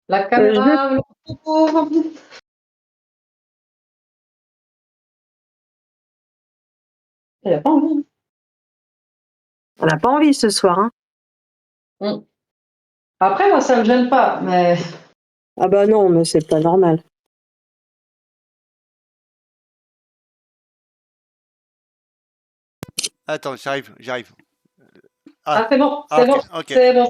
La caméra, le pauvre. Elle a pas envie. on n'a pas envie ce soir. Hein. Après, moi, ça me gêne pas, mais Ah bah non, mais c'est pas normal. Attends, j'arrive. c'est bon, Ah, c'est bon, ok. c'est bon.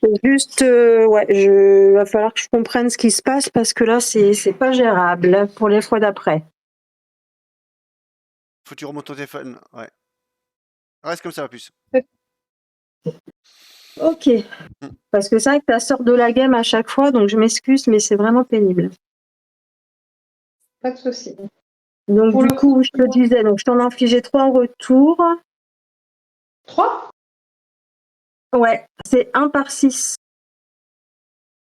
C'est juste, va falloir que je comprenne ce qui se passe parce que là, c'est pas gérable pour les fois d'après. Faut que tu remontes ton téléphone. Ouais. Reste comme ça, la puce. Ok. Parce que c'est vrai que ça sort de la game à chaque fois, donc je m'excuse, mais c'est vraiment pénible. Pas de souci. Donc Pour du le coup, je te disais, donc je t'en ai infligé 3 en retour. 3. Ouais, c'est 1 par 6.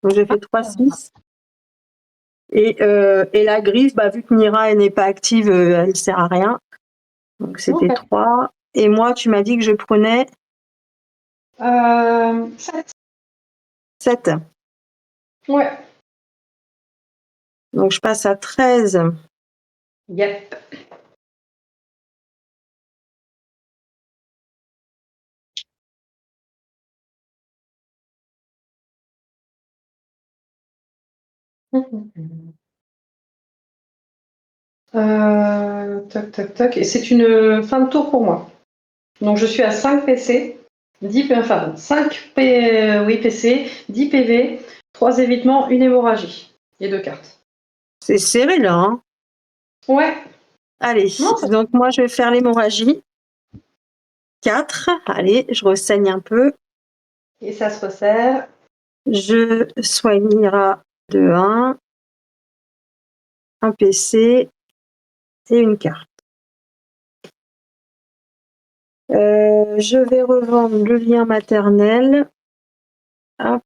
Donc j'ai fait 3, 6. Et la griffe, bah, vu que Mira elle n'est pas active, elle sert à rien. Donc c'était 3. Et moi, tu m'as dit que je prenais 7. 7. Ouais. Donc je passe à 13. Yep. Toc, toc, toc. Et c'est une fin de tour pour moi. Donc je suis à 5 PC, 5 PC, 10 PV, 3 évitements, une hémorragie et 2 cartes. C'est serré là. Hein. Ouais. Allez, Non, donc moi je vais faire l'hémorragie. 4. Allez, je ressaigne un peu. et ça se resserre. Je soigne Mira de 1. Un PC et une carte. Je vais revendre le lien maternel. Hop.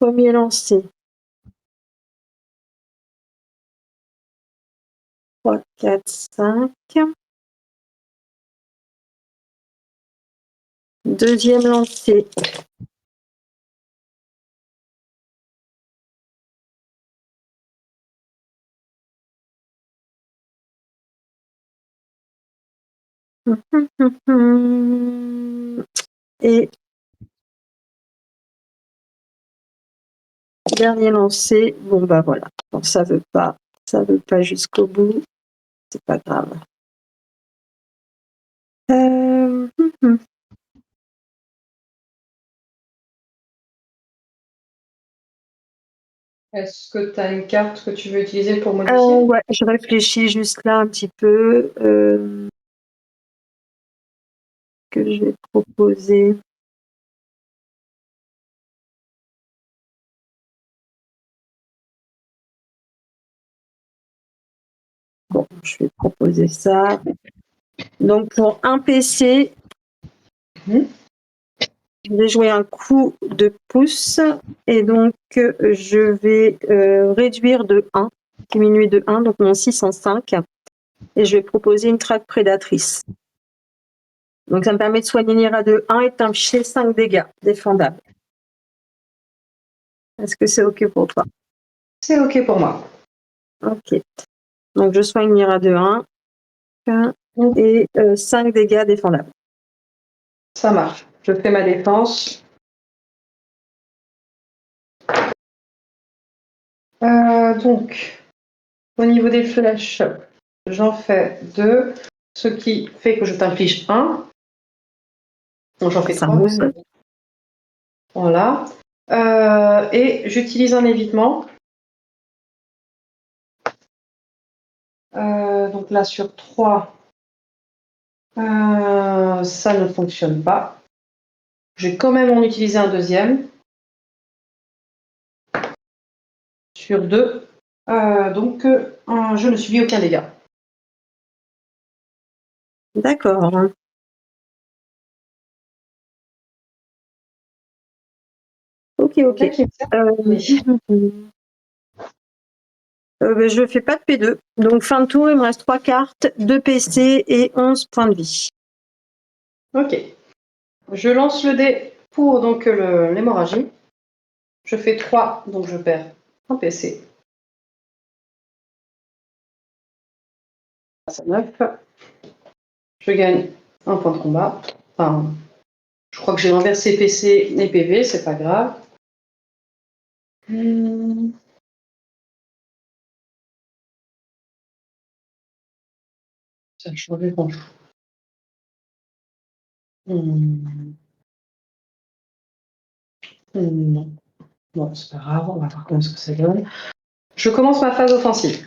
Premier lancé. 3, 4, 5. Deuxième lancé. Et dernier lancé. Bon, bah voilà. Bon, ça veut pas jusqu'au bout. C'est pas grave. Euh, Est-ce que tu as une carte que tu veux utiliser pour modifier? ouais, je réfléchis juste là un petit peu. Que je vais proposer. Bon, je vais proposer ça. Donc, pour un PC, je vais jouer un coup de pouce et donc je vais réduire de 1, diminuer de 1, donc mon 6 en 5, et je vais proposer une traque prédatrice. Donc, ça me permet de soigner Nira de 1 et de t'infliger 5 dégâts défendables. Est-ce que c'est OK pour toi? C'est OK pour moi. OK. Donc, je soigne Nira de 1 et 5 dégâts défendables. Ça marche. Je fais ma défense. Donc, au niveau des flèches, j'en fais 2, ce qui fait que je t'inflige 1. Donc, j'en fais Ça 3 monte. même. Voilà. Et j'utilise un évitement. Donc là, sur 3, ça ne fonctionne pas. Je vais quand même en utiliser un deuxième. Sur 2. Donc, je ne subis aucun dégât. D'accord. OK. Je ne fais pas de P2. Donc, fin de tour, il me reste 3 cartes, 2 PC et 11 points de vie. Ok. Je lance le dé pour donc l'hémorragie. Je fais 3, donc je perds un PC. Ça 9. Je gagne un point de combat. Enfin, je crois que j'ai renversé PC et PV, c'est pas grave. Ça a changé grand-chose. Non. Bon, c'est pas grave, on va voir comment ce que ça donne. Je commence ma phase offensive.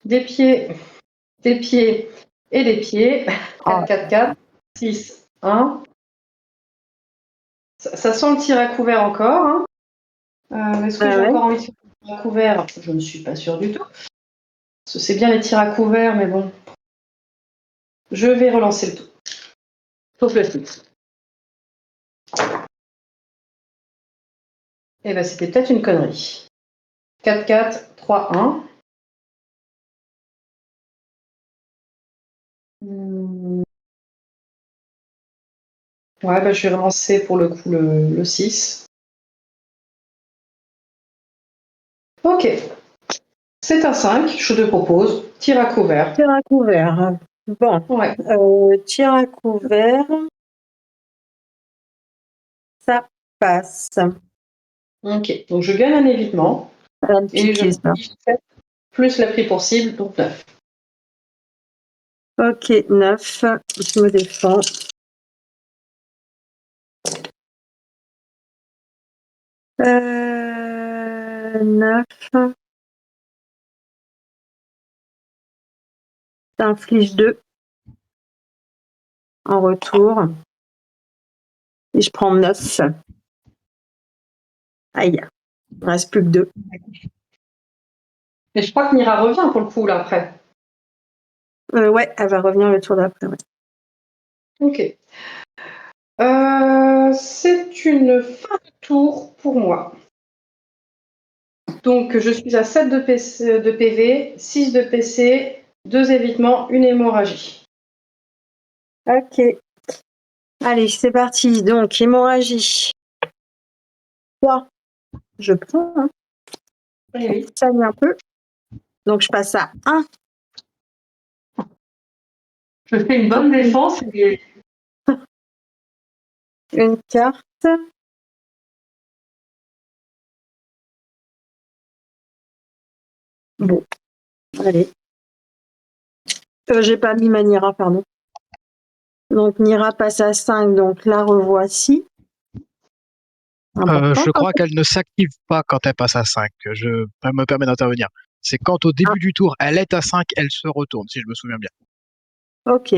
Des pieds et des pieds. 4, 4, 4, 6, 1. Ça sent le tir à couvert encore. Hein. Est-ce que j'ai encore envie de faire le tir à couvert? Je ne suis pas sûre du tout. C'est bien les tirs à couvert, mais bon. Je vais relancer le tout. Sauf le titre. Eh bien, c'était peut-être une connerie. 4, 4, 3, 1. Ouais, bah, je vais relancer pour le coup le 6. Ok. C'est un 5, je te propose. Tir à couvert. Tir à couvert. Bon. Ouais. Tir à couvert. Ça passe. Ok. Donc je gagne un évitement. Et je plus la prix pour cible, donc 9. Ok, 9. Je me défends. Euh, 9. T'infliges 2 en retour. Et je prends 9. Aïe. Il ne reste plus que 2. Mais je crois que Mira revient pour le coup, là, après. Ouais, elle va revenir le tour d'après. Ouais. Ok. C'est une fin de tour pour moi. Donc, je suis à 7 de PV, 6 de PC, 2 évitements, une hémorragie. Ok. Allez, c'est parti. Donc, hémorragie. 3. Je prends, hein. Oui. Ça saigne un peu. Donc, je passe à 1. Je fais une bonne défense. Et... Une carte. Bon, allez. J'ai pas mis ma Nira, pardon. Donc, Nira passe à 5. Donc, la revoici. Important, Je crois qu'elle ne s'active pas quand elle passe à 5. Je me permets d'intervenir. C'est quand au début du tour, elle est à 5, elle se retourne, si je me souviens bien. Ok.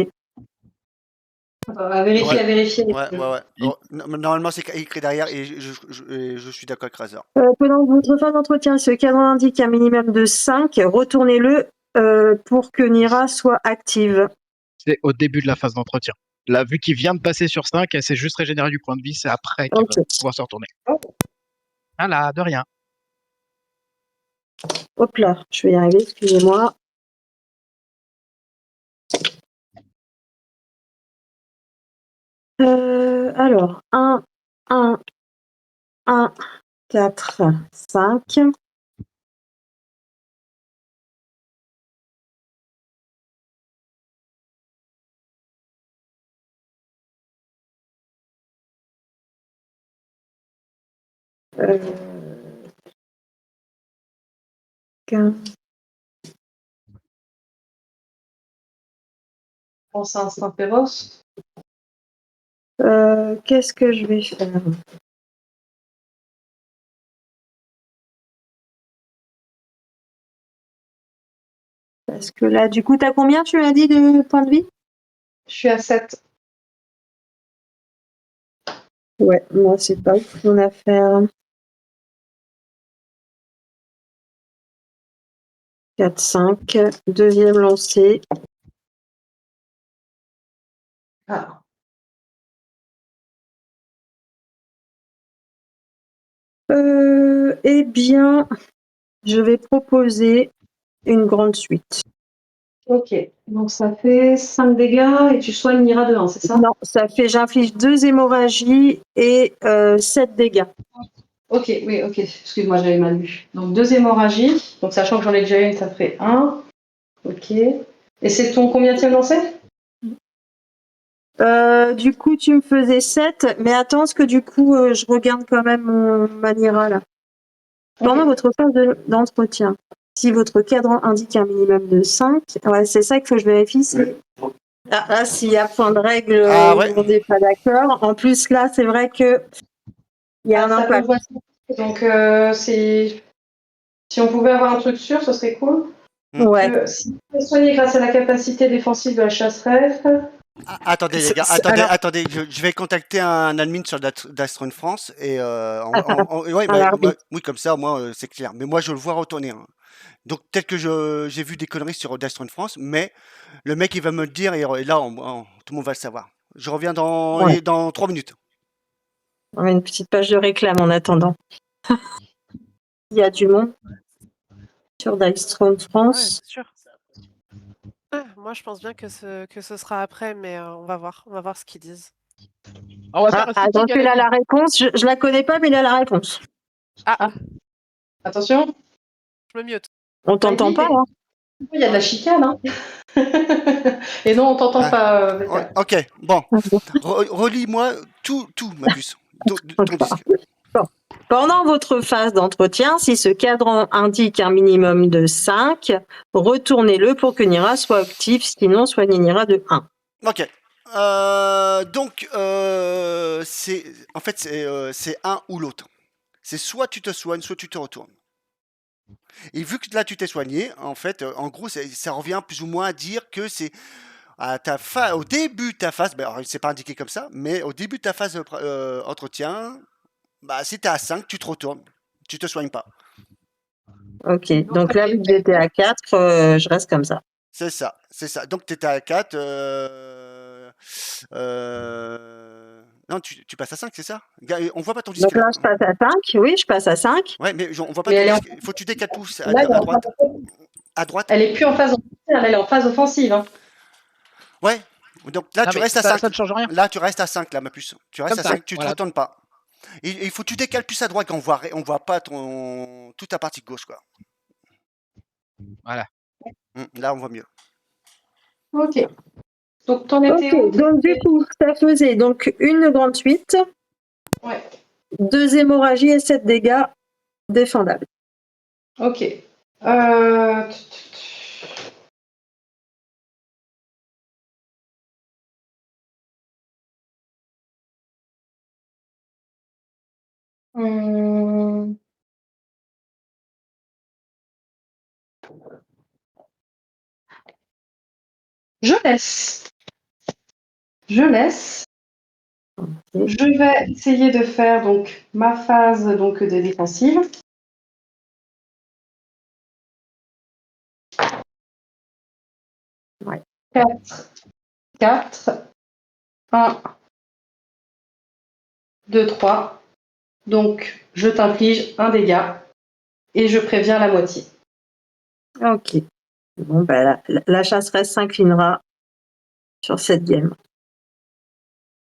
À vérifier, à vérifier. Ouais. Oh, normalement, c'est écrit derrière et je suis d'accord avec Razer. Pendant votre phase d'entretien, ce cadre indique un minimum de 5. Retournez-le pour que Nira soit active. C'est au début de la phase d'entretien. Là, vu qu'il vient de passer sur 5, elle s'est juste régénérée du point de vie, c'est après qu'elle va pouvoir se retourner. Voilà, de rien. Hop là, je vais y arriver, excusez-moi. Alors, 1, 4, 5. Euh, 15. Pense à instinct féroce. Qu'est-ce que je vais faire? Parce que là, du coup, t'as combien, tu m'as dit, de points de vie? Je suis à 7. Ouais, moi, c'est pas mon affaire. 4, 5. Deuxième lancé. Ah. Eh bien, je vais proposer une grande suite. Ok, donc ça fait 5 dégâts et tu soignes Nira de 1, c'est ça? Non, ça fait, j'inflige 2 hémorragies et 7 dégâts. Ok, oui, ok. Excuse-moi, j'avais mal lu. Donc 2 hémorragies. Donc sachant que j'en ai déjà une, ça ferait 1. Ok. Et c'est ton combienième lancé? Du coup, tu me faisais 7, mais attends, parce que du coup, je regarde quand même mon Manira là. Pendant votre phase d'entretien, si votre cadran indique un minimum de 5, ouais, c'est ça qu'il faut que je vérifie. Là, s'il y a point de règle, Ouais. on n'est pas d'accord. En plus, là, c'est vrai que il y a un impact. Donc si on pouvait avoir un truc sûr, ce serait cool. Ouais. Si on est soigné grâce à la capacité défensive de la chasseresse. Attendez les gars, attendez, je vais contacter un admin sur d'Astron France et oui, comme ça au moins c'est clair. Mais moi je le vois retourner, hein. Donc peut-être que j'ai vu des conneries sur d'Astron France, mais le mec il va me le dire et là tout le monde va le savoir. Je reviens dans 3 minutes. On met une petite page de réclame en attendant. Il y a du monde sur Dystron France. Ouais, c'est sûr. Moi, je pense bien que ce sera après, mais on va voir ce qu'ils disent. On va faire un Donc il a la réponse. Je la connais pas, mais il a la réponse. Attention. Je me mute. On t'entend pas, hein? Il y a de la chicane, hein. Et non, on t'entend pas. Ok, bon. Relis-moi tout, ma puce. Ton disque. Bon. Pendant votre phase d'entretien, si ce cadran indique un minimum de 5, retournez-le pour que Nira soit actif, sinon soignez Nira de 1. Ok. Donc, c'est un ou l'autre. C'est soit tu te soignes, soit tu te retournes. Et vu que là tu t'es soigné, en fait, en gros, ça revient plus ou moins à dire que c'est au début de ta phase, alors c'est pas indiqué comme ça, mais au début de ta phase entretien, bah, si t'es à 5, tu te retournes. Tu te soignes pas. Ok, donc là, vu que j'étais à 4, je reste comme ça. C'est ça. Donc tu étais à 4. Non, tu passes à 5, c'est ça? On voit pas ton Donc disque là. là, je passe à 5. Oui, je passe à 5. Ouais, mais on voit pas Mais ton elle est disque. Il faut que tu décales tous à, Là, elle est à en droite. phase- À droite. Elle est plus en phase offensive, elle est en phase offensive. Hein. Ouais. Donc là, Non, tu mais restes à ça 5. ne change rien. Là, tu restes à 5, là, ma puce. Tu restes Comme à ça, 5, tu te voilà. retournes pas. Et il faut que tu décales plus à droite, qu'on voit pas toute ta partie gauche, quoi. Voilà. Là, on voit mieux. Ok. Donc, t'en étais Ok, où? donc du coup, ça faisait donc une grande suite, Ouais. 2 hémorragies et 7 dégâts défendables. Ok. Hum. Je laisse. Je laisse. Je vais essayer de faire donc ma phase donc de défensive. Ouais. 4, 1, 2, 3. Donc, je t'inflige un dégât et je préviens la moitié. Ok. Bon, bah, la chasseresse s'inclinera sur cette game.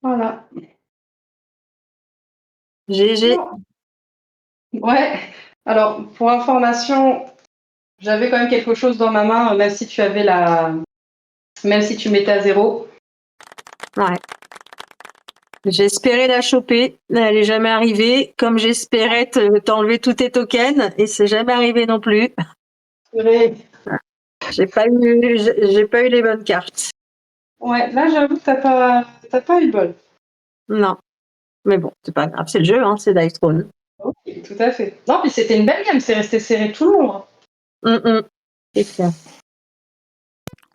Voilà. GG. Ouais. Alors, pour information, j'avais quand même quelque chose dans ma main, même si tu avais même si tu mettais à 0. Ouais. J'espérais la choper, elle est jamais arrivée. Comme j'espérais t'enlever tous tes tokens, et c'est jamais arrivé non plus. J'ai pas eu les bonnes cartes. Ouais, là j'avoue que t'as pas eu de bol. Non. Mais bon, c'est pas grave, c'est le jeu, hein, c'est Dice Throne. Ok, tout à fait. Non, puis c'était une belle game, c'est resté serré tout le long. Hein. C'est clair.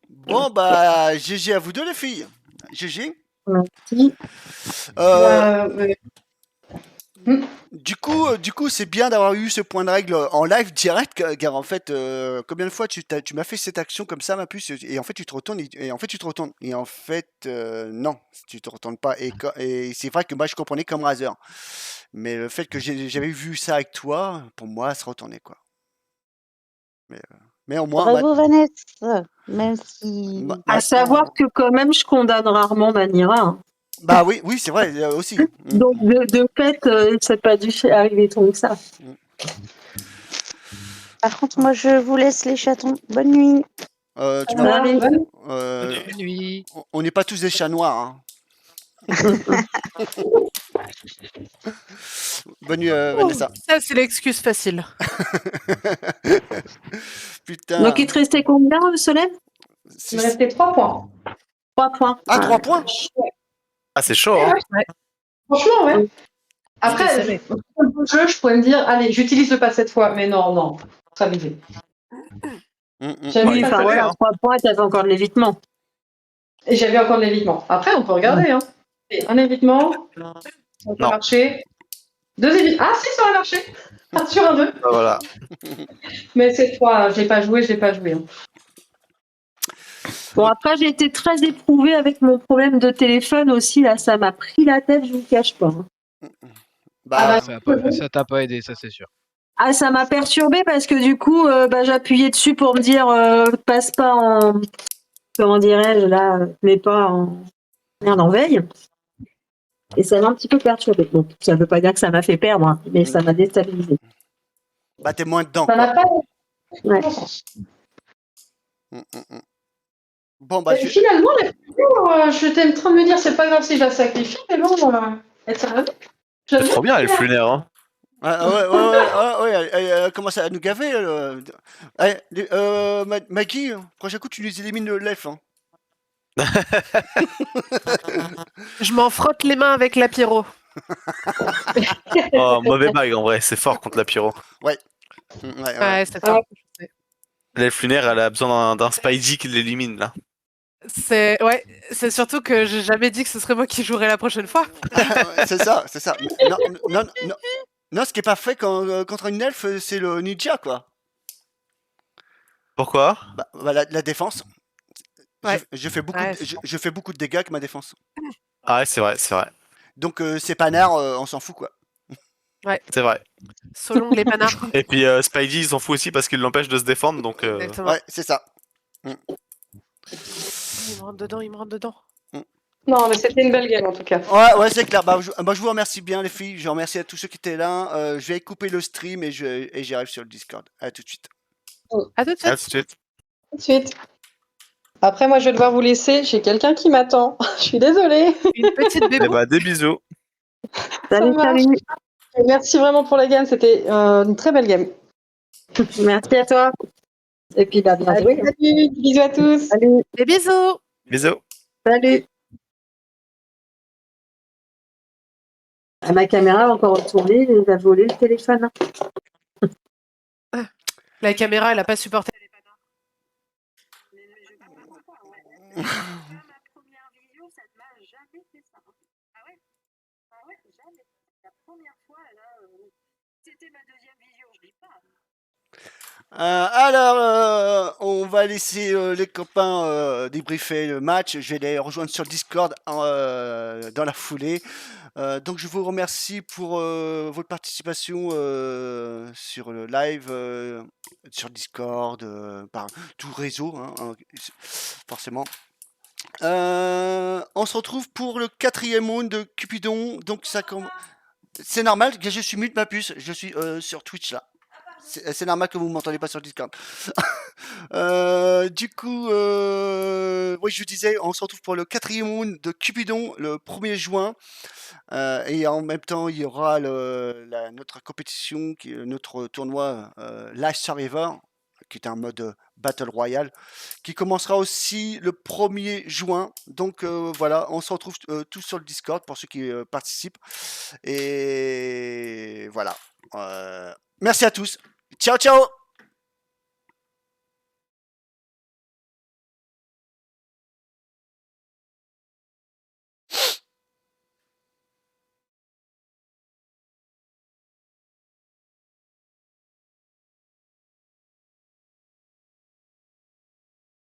Bon, bah, GG à vous deux, les filles. GG. Merci. Ouais. Du coup, c'est bien d'avoir eu ce point de règle en live direct, car en fait, combien de fois tu m'as fait cette action comme ça, ma puce, et en fait tu te retournes, et en fait tu te retournes, et en fait non, tu te retournes pas, et c'est vrai que moi je comprenais comme Razer, mais le fait que j'avais vu ça avec toi, pour moi, se retournait quoi. Mais au moins, Bravo Vanessa, même si... À savoir maintenant, que quand même, je condamne rarement Manira. Hein. bah oui, oui, c'est vrai aussi. Donc de fait, c'est pas dû arriver tant que ça. Par contre, moi, je vous laisse les chatons. Bonne nuit. Tu m'as, Allez. Bonne nuit. on n'est pas tous des chats noirs. Hein. Bonne nuit, Vanessa. Ça, c'est l'excuse facile. Putain. Donc il te restait combien, Solène? Il me restait 3 points. 3 points. Ah, 3 points. Ah, c'est chaud, hein. Ouais. Franchement, ouais. Oui. Après, serré. le jeu, je pourrais me dire, allez, j'utilise le pas cette fois, mais non, ça m'aide. J'aime Oui, pas enfin ça. voilà, hein. 3 points, t'avais encore de l'évitement. Et j'avais encore de l'évitement. Après, on peut regarder. Hein. Et un évitement, ça peut Non. marcher. 2 évitements. Ah si, ça a marché. Sur un 2. Ah, voilà. Mais cette fois, je l'ai pas joué. Hein. Bon, après, j'ai été très éprouvée avec mon problème de téléphone aussi. Là, ça m'a pris la tête, je vous le cache pas. Bah, Ça t'a pas aidé, ça c'est sûr. Ah, ça m'a perturbée parce que du coup, j'appuyais dessus pour me dire passe pas en. Comment dirais-je là mets pas en. Merde, en veille. Et ça m'a un petit peu perturbée. Bon, ça veut pas dire que ça m'a fait perdre, hein, mais ça m'a déstabilisé. bah t'es moins dedans, Ça n'a quoi. pas. Ouais. Bon, bah, Finalement, j'étais en train de me dire, c'est pas grave si je la sacrifie, mais bon, elle sert à rien. C'est trop bien, les lunaires, hein. ouais, elle commence à nous gaver. Maggie, prochain coup, tu nous élimines le lef. Hein. Je m'en frotte les mains avec la pyro. Oh, mauvais bague, en vrai. C'est fort contre la pyro. Ouais, Ouais, c'est fort. L'elfe lunaire, elle a besoin d'un Spidey qui l'élimine, là. C'est surtout que j'ai jamais dit que ce serait moi qui jouerais la prochaine fois. c'est ça. Non, ce qui est pas fait contre une elfe, c'est le ninja, quoi. Pourquoi? Bah, la défense. Ouais. Je fais beaucoup, Ouais, je fais beaucoup de dégâts avec ma défense. Ah ouais, c'est vrai, c'est vrai. Donc ces panards, on s'en fout quoi. C'est vrai. Solong les panards. Et puis Spidey, ils s'en fout aussi parce qu'il l'empêche de se défendre, donc... Exactement. Ouais, c'est ça. Il me rentre dedans, il me rentre dedans. Non, mais c'était une belle game en tout cas. Ouais, c'est clair. Bah, je vous remercie bien les filles. Je remercie à tous ceux qui étaient là. Je vais couper le stream et j'arrive sur le Discord. À tout de suite. À tout de À suite. tout de suite. Tout de suite. Après, moi, je vais devoir vous laisser. J'ai quelqu'un qui m'attend. Je suis désolée. Une petite Eh bébou. bah, des bisous. Salut, marche. salut. Merci vraiment pour la game. C'était une très belle game. Merci à toi. Et puis, bah, bien joué. Salut, bisous à tous. Salut. Des bisous. Bisous. Salut. Ah, ma caméra a encore retourné, il va voler le téléphone. La caméra, elle a pas supporté les panards. Ma première vidéo, ça ne m'a jamais fait ça. Ah ouais? Ah ouais, jamais. La première fois, là, c'était ma deuxième vidéo, je dis pas. Alors, on va laisser les copains débriefer le match. Je vais les rejoindre sur le Discord dans la foulée. Donc, je vous remercie pour votre participation sur le live, sur Discord, par tout réseau, forcément. On se retrouve pour le 4e round de Cupidon. Donc, c'est normal que je suis mute ma puce. Je suis sur Twitch là. C'est normal que vous ne m'entendez pas sur Discord. Du coup, oui, je vous disais, on se retrouve pour le 4e round de Cupidon le 1er juin. Et en même temps, il y aura notre compétition, notre tournoi Last Survivor, qui est un mode Battle Royale, qui commencera aussi le 1er juin. Donc voilà, on se retrouve tous sur le Discord pour ceux qui participent. Et voilà. Merci à tous. Ciao, ciao!